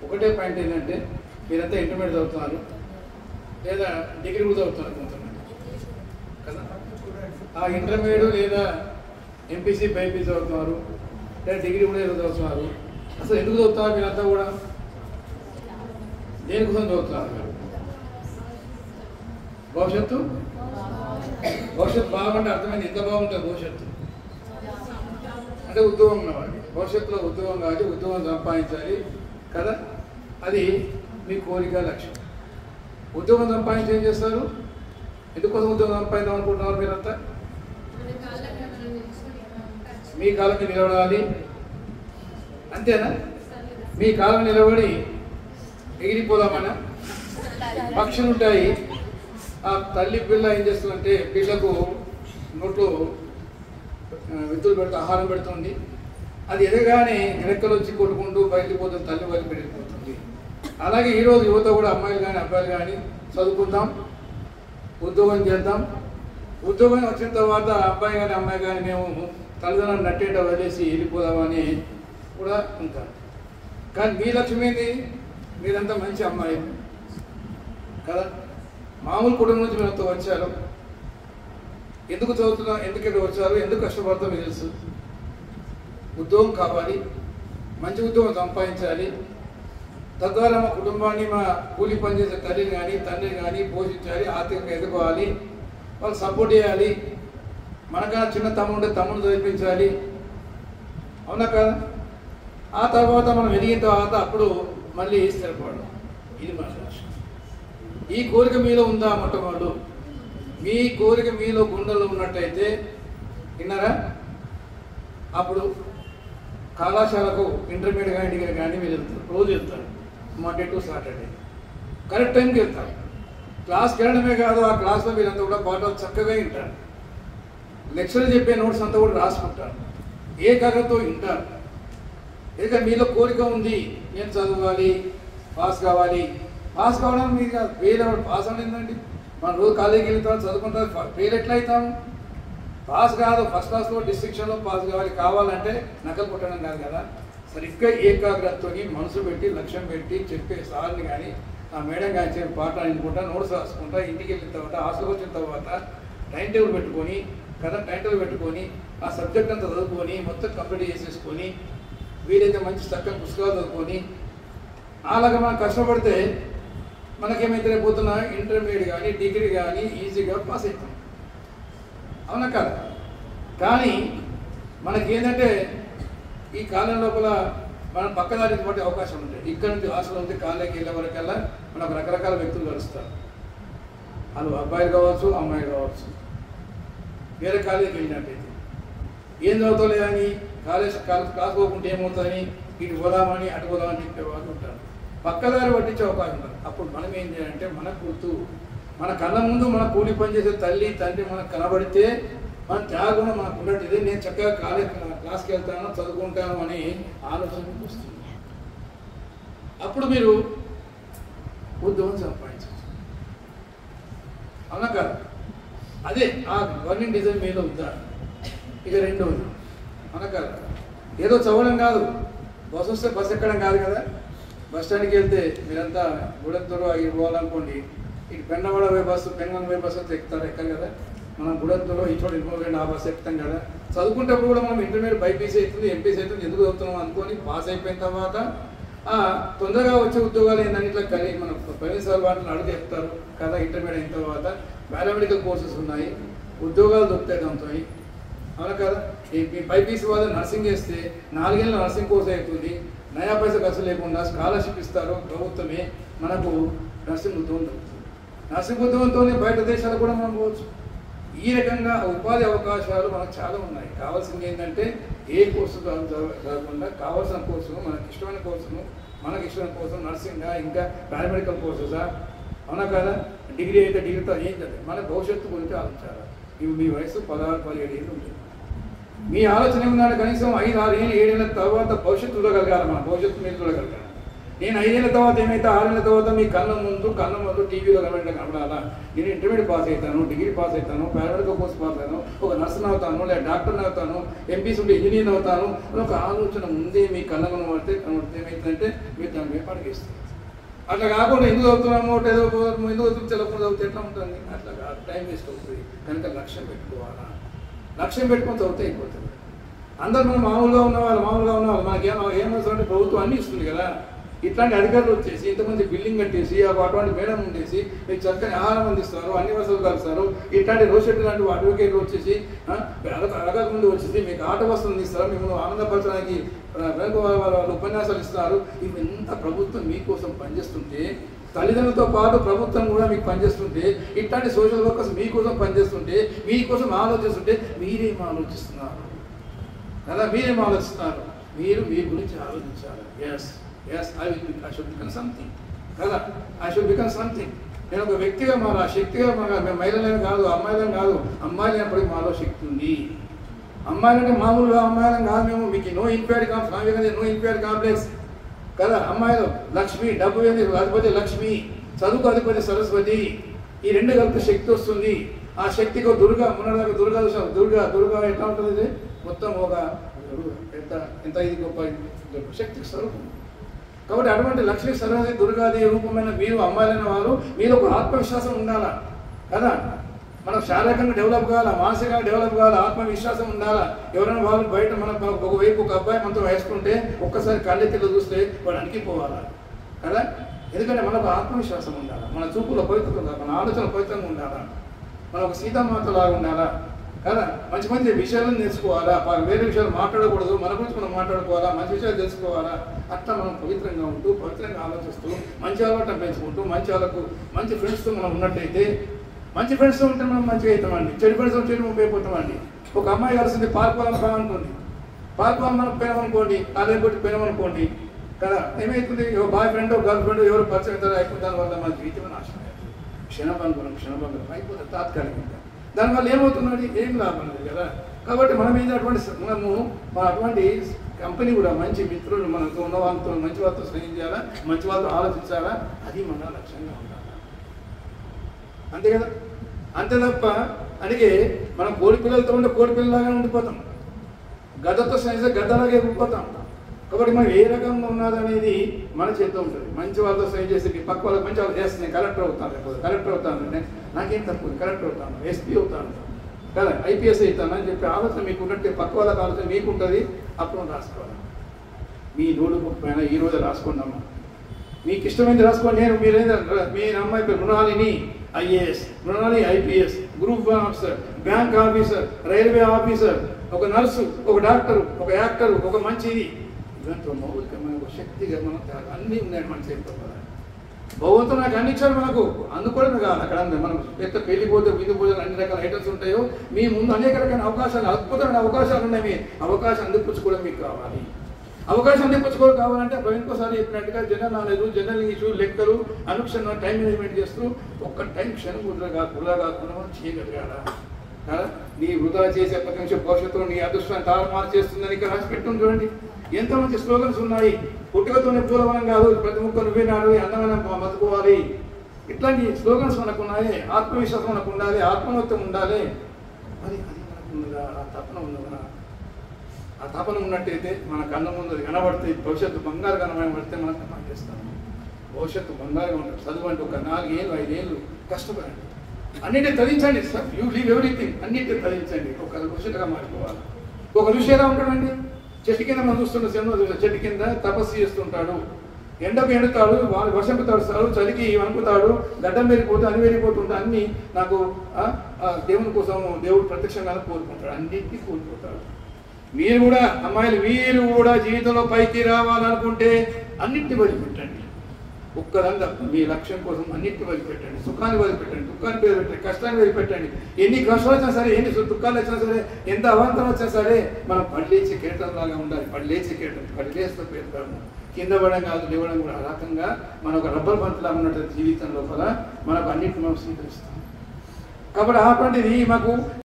ఒకటే పాయింట్ ఏంటంటే మీరంతా ఇంటర్మీడియట్ చదువుతున్నారు లేదా డిగ్రీ కూడా చదువుతున్నారు కొంతమంది కదా. ఆ ఇంటర్మీడియట్ లేదా ఎంపీసీ బైపీసీ చదువుతున్నారు లేదా డిగ్రీ కూడా ఏదో చదువుతున్నారు. అసలు ఎందుకు చదువుతున్నారు మీరంతా కూడా? దేనికోసం చదువుతున్నారు మీరు? భవిష్యత్తు బాగుంటే అర్థమైంది. ఎంత బాగుంటుంది భవిష్యత్తు అంటే ఉద్యోగం కావాలి. భవిష్యత్తులో ఉద్యోగం కావాలి, ఉద్యోగం సంపాదించాలి కదా. అది మీ కోరిక, లక్ష్యం. ఉద్యోగం సంపాదించి ఏం చేస్తారు? ఎందుకోసం ఉద్యోగం సంపాదిద్దాం అనుకుంటున్నారు మీరంతా? మీ కాలంకి నిలబడాలి అంతేనా? మీ కాలం నిలబడి ఎగిరిపోదామన్నా? పక్షులు ఉంటాయి. ఆ తల్లి పిల్ల ఏం చేస్తుందంటే పిల్లకు నోట్లో విత్తులు పెడుతూ ఆహారం పెడుతుంది. అది ఎదగానే రెక్కలు వచ్చి కొట్టుకుంటూ బయటకు పోతుంది, తల్లి వరకు పెరిగిపోతుంది. అలాగే ఈరోజు యువత కూడా అమ్మాయిలు కానీ అబ్బాయిలు కానీ చదువుకుందాం, ఉద్యోగం చేద్దాం. ఉద్యోగం వచ్చిన తర్వాత అబ్బాయి కానీ అమ్మాయి కానీ మేము తల్లిదండ్రులను నట్టేట వదిలేసి వెళ్ళిపోదామని కూడా ఉంటారు. కానీ మీ లక్ష్యం ఏంది? మీరంతా మంచి అమ్మాయి కదా, మామూలు కుటుంబం నుంచి మీరంతా వచ్చారు. ఎందుకు చదువుతున్నా, ఎందుకు ఇక్కడ వచ్చారు, ఎందుకు కష్టపడతాం మీకు తెలుసు. ఉద్యోగం కావాలి, మంచి ఉద్యోగం సంపాదించాలి. తద్వారా మా కుటుంబాన్ని, మా కూలి పనిచేసే తల్లిని కానీ తండ్రిని కానీ పోషించాలి, ఆర్థికంగా ఎదుకోవాలి, వాళ్ళు సపోర్ట్ చేయాలి. మనకన్నా చిన్న తమ్ముడు చదివించాలి. అవునా కదా? ఆ తర్వాత మనం ఎదిగిన తర్వాత అప్పుడు మళ్ళీ స్థిరపడడం. ఇది మన లక్ష్యం. ఈ కోరిక మీలో ఉందా? మొట్టమొదటి మీ కోరిక మీలో గుండెల్లో ఉన్నట్టయితే విన్నారా? అప్పుడు కళాశాలకు ఇంటర్మీడియట్ కానీ డిగ్రీ కానీ మీరు వెళ్తారు. రోజు వెళ్తారు, మండే టు సాటర్డే కరెక్ట్ టైంకి వెళ్తారు. క్లాస్కి వెళ్ళడమే కాదు, ఆ క్లాస్లో మీరంతా కూడా పాఠాలు చక్కగా వింటారు. లెక్చర్ చెప్పే నోట్స్ అంతా కూడా రాసుకుంటారు, ఏకాగ్రతతో వింటారు. ఇక మీలో కోరిక ఉంది, నేను చదవాలి, పాస్ కావాలి. పాస్ కావడం మీరు కాదు, ఫెయిల్ అవ్వడం. పాస్ అవ్వలేదండి. మనం రోజు కాలేజీకి వెళ్తాం, చదువుకుంటాం, ఫెయిల్ ఎట్లా అవుతాము? పాస్ కాదు, ఫస్ట్ క్లాస్లో డిస్టింక్షన్లో పాస్ కావాలంటే నకలు కొట్టడం కాదు కదా. సరిగ్గా ఏకాగ్రతతో మనసు పెట్టి లక్ష్యం పెట్టి చెప్పే సార్ని కానీ ఆ మేడం కానీ చెప్పే పాఠాలు అనుకుంటా, నోట్స్ రాసుకుంటా, ఇంటికి వెళ్ళిన తర్వాత హాస్టల్కి వచ్చిన తర్వాత టైం టేబుల్ పెట్టుకొని ఆ సబ్జెక్ట్ అంతా చదువుకొని మొత్తం కంప్లీట్ చేసేసుకొని వీలైతే మంచి చక్కని పుస్తకాలు చదువుకొని అలాగా మనం కష్టపడితే మనకేమైతే రేపుతున్నా ఇంటర్మీడియట్ కానీ డిగ్రీ కానీ ఈజీగా పాస్ అవుతాం. అవునా కదా? కానీ మనకేంటంటే ఈ కాలం లోపల మనం పక్కదారికి పట్టే అవకాశం ఉంటాయి. ఇక్కడ నుంచి హాస్టల్ నుంచి కాలేజీకి వెళ్ళే వరకల్లా మనకు రకరకాల వ్యక్తులు కలుస్తారు. వాళ్ళు అబ్బాయిలు కావచ్చు, అమ్మాయిలు కావచ్చు. వేరే కాలేజీకి వెళ్ళినట్టయితే ఏం చదువుతలే అని క్లాస్ పోకుంటే ఏమవుతుందని ఇటు పోదామని అటు పోదామని చెప్పేవాళ్ళు ఉంటారు. పక్కదారి పట్టించే అవకాశం ఉంటుంది. అప్పుడు మనం ఏం చేయాలంటే మన గుర్తు, మన కళ్ళ ముందు మన కూలి పనిచేసే తల్లి తండ్రి మనకు కనబడితే మన త్యాగం మనకు ఉన్నట్టు నేను చక్కగా క్లాస్కి వెళ్తాను, చదువుకుంటాను అని ఆలోచన వస్తుంది. అప్పుడు మీరు ఉద్యోగం సంపాదించవచ్చు. అవునా కదా? అదే ఆ గవర్నింగ్ డిజైన్ మీద ఉద్దారు. ఇక రెండవది అవునా కదా, ఏదో చదవడం కాదు, బస్సు వస్తే బస్సు ఎక్కడం కాదు కదా. బస్ స్టాండ్కి వెళ్తే మీరంతా గుడెత్తూరు అవి పోవాలనుకోండి, ఇటు పెన్నవాడ పోయే బస్సు, పెనుగొండ పోయే బస్సు ఎక్కుతారు, ఎక్కడ కదా. మనం గుడెత్తూరు ఈ చోట ఇంకోటి ఆ బస్సు ఎక్కుతాం కదా. చదువుకుంటప్పుడు కూడా మనం ఇంటర్మీడియట్ బైపీసీ అవుతుంది, ఎంపీసీ అవుతుంది, ఎందుకు చదువుతున్నాం అనుకొని పాస్ అయిపోయిన తర్వాత తొందరగా వచ్చే ఉద్యోగాలు ఏంటని ఇట్లా మన ప్రొఫెసర్ వాటిని అడిగి చెప్తారు కదా. ఇంటర్మీడియట్ అయిన తర్వాత పారామెడికల్ కోర్సెస్ ఉన్నాయి, ఉద్యోగాలు దొరుకుతాయి దాంతో. అవునా కదా? ఈ బైపీసీ వాళ్ళు నర్సింగ్ చేస్తే 4 ఏళ్ళ నర్సింగ్ కోర్స్ అవుతుంది, నయా పైసా ఖర్చు లేకుండా స్కాలర్షిప్ ఇస్తారు ప్రభుత్వమే. మనకు నర్సింగ్ ఉద్యోగం దొరుకుతుంది. నర్సింగ్ ఉద్యోగంతో బయట దేశాలు కూడా మనం పోవచ్చు. ఈ రకంగా ఉపాధి అవకాశాలు మనకు చాలా ఉన్నాయి. కావాల్సింది ఏంటంటే ఏ కోర్సు కాకుండా కావాల్సిన కోర్సును, మనకి ఇష్టమైన కోర్సును నర్సింగా, ఇంకా పారామెడికల్ కోర్సెసా. అవునా కదా? డిగ్రీ అయితే డిగ్రీతో ఏం చదివి మన భవిష్యత్తు గురించి ఆలోచించాలి. ఇవి మీ వయసు 16-17 ఏళ్ళు ఉంటుంది. మీ ఆలోచన ఏమన్నా కనీసం 5-6 ఏళ్ళు 7 ఏళ్ళ తర్వాత భవిష్యత్తు చూడగలగాలి. మన భవిష్యత్తు మీరు చూడగలగాలి. నేను 5 ఏళ్ళ తర్వాత ఏమైతే 6 ఏళ్ళ తర్వాత మీ కళ్ళ ముందు టీవీలో కనబడాలా. నేను ఇంటర్మీడియట్ పాస్ అవుతాను, డిగ్రీ పాస్ అవుతాను, పారామెడికల్ కోర్స్ పాస్ అవుతాను, ఒక నర్సుని అవుతాను, లేదా డాక్టర్ని అవుతాను, ఎంపీసీ ఉంటే ఇంజనీర్ అవుతాను అని ఒక ఆలోచన ముందే మీ కళ్ళ కనబడితే ఏమవుతుందంటే మీరు దాని వ్యాపారం ఇస్తారు. అట్లా కాకుండా ఎందుకు చదువుతున్నామో ఏదో ఎందుకు చదువుకుండా చదివితే ఎట్లా ఉంటుంది? అట్లా కాదు, టైం వేస్ట్ అవుతుంది. కనుక లక్ష్యం పెట్టుకోవాలా, లక్ష్యం పెట్టుకొని చదివితే అయిపోతుంది. అందరు మనం మామూలుగా ఉన్నవాళ్ళు మనకి ఏమవసరం అంటే ప్రభుత్వం అన్నీ ఇస్తుంది కదా. ఇట్లాంటి అధికారులు వచ్చేసి ఇంతమంది బిల్డింగ్ కట్టేసి అటువంటి మేడం ఉండేసి మీకు చక్కని ఆహారం అందిస్తారు, అన్ని వసతులు కలుస్తారు. ఇట్లాంటి రోషెట్ లాంటి అడ్వకేట్లు వచ్చేసి అడగక ముందు వచ్చేసి మీకు ఆట వస్తువులు ఇస్తారు, మిమ్మల్ని ఆనందపరచడానికి వాళ్ళు ఉపన్యాసాలు ఇస్తారు. ఇవి ఎంత ప్రభుత్వం మీకోసం పనిచేస్తుంటే, తల్లిదండ్రులతో పాటు ప్రభుత్వం కూడా మీకు పనిచేస్తుంటే, ఇట్లాంటి సోషల్ వర్కర్స్ మీకోసం పనిచేస్తుంటే, మీకోసం ఆలోచిస్తుంటే మీరేం ఆలోచిస్తున్నారు కదా? మీరేం ఆలోచిస్తున్నారు? మీరు మీ గురించి ఆలోచించాలి. Yes I should become something కదా, ఐ షుడ్ బికమ్ సంథింగ్. నేను ఒక వ్యక్తిగా మారా, శక్తిగా మారా. మేము మహిళలను కాదు, అమ్మాయిలను కాదు, అమ్మాయిలు అయినప్పటికీ మాలో శక్తి ఉంది. అమ్మాయిలంటే మామూలుగా అమ్మాయిలను కాదు మేము. మీకు no inferiority complex, no inferiority complex కదా. అమ్మాయిలు లక్ష్మి, డబ్బు అధిపతి లక్ష్మి, చదువుకు అధిపతి సరస్వతి. ఈ రెండు కలిపి శక్తి వస్తుంది. ఆ శక్తికి దుర్గా, మొన్నదాకా దుర్గా ఎట్లా ఉంటుంది? మొత్తం ఒక ఎంత ఇది గొప్ప శక్తికి స్వరూపం. కాబట్టి అటువంటి లక్ష్మీ సరస్వతి దుర్గాదేవి రూపమైన మీరు అమ్మాయిలైన వారు, మీరు ఒక ఆత్మవిశ్వాసం ఉండాలా కదా. మనం శారీరకంగా డెవలప్ కావాలా, మానసికంగా డెవలప్ కావాలా, ఆత్మవిశ్వాసం ఉండాలా. ఎవరైనా వాళ్ళు బయట మనం ఒకవైపు ఒక అబ్బాయి మనతో వేసుకుంటే ఒక్కసారి కళ్ళెత్తిలో చూస్తే వాడు అణికిపోవాలా కదా. ఎందుకంటే మనకు ఆత్మవిశ్వాసం ఉండాలా, మన చూపులో పవిత్రత ఉండాలి, మన ఆలోచన పవిత్రంగా ఉండాలా, మన ఒక సీతామాతలాగా ఉండాలా కదా. మంచి మంచి విషయాలను నేర్చుకోవాలా, వేరే విషయాలు మాట్లాడకూడదు, మన గురించి మనం మాట్లాడుకోవాలా, మంచి విషయాలు తెలుసుకోవాలా. అట్లా మనం పవిత్రంగా ఉంటూ, పవిత్రంగా ఆలోచిస్తూ, మంచి అలవాటు పెంచుకుంటూ, మంచి ఫ్రెండ్స్తో మనం ఉన్నట్టయితే, మంచి ఫ్రెండ్స్తో ఉంటే మనం మంచిగా అవుతామండి. చెడు ఫ్రెండ్స్తో చెడు అయిపోతామండి. ఒక అమ్మాయి కలిసింది పాల్పోవాలని బాగుంటుంది, పాల్పోవాలని మనం పోయినామనుకోండి, అదేపోటీ పోయినామనుకోండి కదా, ఏమవుతుంది? బాయ్ ఫ్రెండ్ గర్ల్ ఫ్రెండ్ ఎవరు పరిచయం అవుతారో అయిపోతుంది. దానివల్ల మన జీవితం నాశనం అవుతుంది. క్షణభంగురం అయిపోతుంది తాత్కాలికంగా. దానివల్ల ఏమవుతుందండి? ఏం లాభం లేదు కదా. కాబట్టి మనం అటువంటి కంపెనీ కూడా మంచి మిత్రులు మనతో ఉన్న వాళ్ళతో, మంచి వాళ్ళతో స్నేహం చేయాలా, మంచి వాళ్ళతో ఆలోచించాలా. అది మన లక్ష్యంగా ఉండాలి. అంతే కదా. అంతే తప్ప అందుకే మనం కోడి పిల్లలతో ఉంటే కోడి పిల్లలాగానే ఉండిపోతాం, గద్దతో స్నేహితులు గద్దలాగే ఉండిపోతాం. కాబట్టి మనం ఏ రకంగా ఉన్నదనేది మన చేతిలో ఉంటుంది. మంచి వాళ్ళతో స్నేహం చేసి పక్క వాళ్ళకి మంచి వాళ్ళు చేస్తే నేను కలెక్టర్ అవుతాను అంటే నాకేం తక్కువ, కలెక్టర్ అవుతాను, ఎస్పీ అవుతాను కదా, ఐపీఎస్ అవుతాను అని చెప్పి ఆలోచన మీకు ఉన్నట్టే పక్క వాళ్ళకి ఆలోచన మీకు ఉంటుంది. అప్పుడు రాసుకోవాలి. మీ నోటు బుక్ పైన ఈ రోజు రాసుకున్నాము, మీకు ఇష్టమైంది రాసుకోండి. మీ అమ్మాయి పేరు Mrinalini IAS, Mrinali IPS, group 1 officer, bank officer, railway officer, ఒక నర్సు, ఒక డాక్టరు, ఒక యాక్టరు, ఒక మంచిది. ఇదంతా మౌలికమైన ఒక శక్తిగా మనం అన్నీ ఉన్నాయి మన చేతిలో. భగవంతుడు నాకు అన్ని ఇచ్చాడు మనకు, అందుకోవడమే కాదు. అక్కడ మనం పెద్ద పెళ్లిపోతే విందు భోజనం అన్ని రకాల ఐటమ్స్ ఉంటాయో, మీ ముందు అనేక రకాల అవకాశాలు, అద్భుతమైన అవకాశాలు ఉన్నాయి. మీ అవకాశం అందిపుచ్చుకోవడం మీకు కావాలి. అవకాశం అందిపుచ్చుకోవడం కావాలంటే ఇంకోసారి చెప్పినట్టుగా జనరల్ నాలెడ్జ్, జనరల్ ఇంగ్లీషు, లెక్కలు, అనుక్షణం టైం మేనేజ్మెంట్ చేస్తూ ఒక్క టైం క్షణం వృధా కాకుండా మనం చేయగలిగారా కదా. నీ వృధా చేసే ప్రతి నిమిషం భవిష్యత్తులో నీ అదృష్టాన్ని తారుమారు చేస్తుందని ఇక్కడ రాసి పెట్టుకుని చూడండి. ఎంత మంచి స్లోగన్స్ ఉన్నాయి. పుట్టుకతోనే పూలవనం కాదు, ప్రతి ముక్క నువ్వే నాడు, అందమైన బతుకోవాలి. ఇట్లాంటి స్లోగన్స్ మనకు ఉన్నాయి. ఆత్మవిశ్వాసం మనకు ఉండాలి, ఆత్మనత్వం ఉండాలి. అది మనకు ఉన్నదా? ఆ తపన ఉన్నదా? ఆ తపన ఉన్నట్టయితే మన కళ్ళ ముందు కనబడితే భవిష్యత్తు బంగారు కనబడితే మనం పనిచేస్తాము. భవిష్యత్తు బంగారుగా ఉంటుంది. చదువు అంటే ఒక 4 ఏళ్ళు 5 ఏళ్ళు కష్టపడండి, అన్నింటినీ తదించండి. సార్ యూ లీవ్ ఎవ్రీథింగ్, అన్నింటినీ తదించండి. ఒక ఋషిగా మారిపోవాలి. ఒక ఋషి ఎలా ఉంటాడండి? చెట్టు కింద మనం చూస్తున్న సినిమా, చెట్టు కింద తపస్సు చేస్తుంటాడు, ఎండకు ఎండుతాడు, వర్షంకు తడుస్తాడు, చలికి వణుకుతాడు, గడ్డం వెళ్ళిపోతే అని వెళ్ళిపోతుంటే అన్ని నాకు దేవుని కోసం దేవుడు ప్రత్యక్షంగా కోరుకుంటాడు, అన్నింటినీ కోల్పోతాడు. మీరు కూడా అమ్మాయిలు, మీరు కూడా జీవితంలో పైకి రావాలనుకుంటే అన్నింటినీ వదిలిపెట్టండి. ఒక్కరంగా మీ లక్ష్యం కోసం అన్నింటినీ వదిలిపెట్టండి. సుఖాన్ని వదిలిపెట్టండి, దుఃఖాన్ని వదిలిపెట్టండి, కష్టాన్ని వదిలిపెట్టండి. ఎన్ని కష్టాలు వచ్చినా సరే, ఎన్ని దుఃఖాలు వచ్చినా సరే, ఎంత అవాంతరం వచ్చినా సరే, మనం పడిలేచే కిరీటంలాగా ఉండాలి. పడిలేచే కిరీటం, పడిలేస్తూ పెడతాము. కింద పడడం కాదు, లేవడం కూడా. ఆ రకంగా మనం ఒక రబ్బర్ బంతులా ఉన్నట్టు జీవితం లోపల మనకు అన్నింటిని మనం స్వీకరిస్తాం. కాబట్టి అటువంటిది మాకు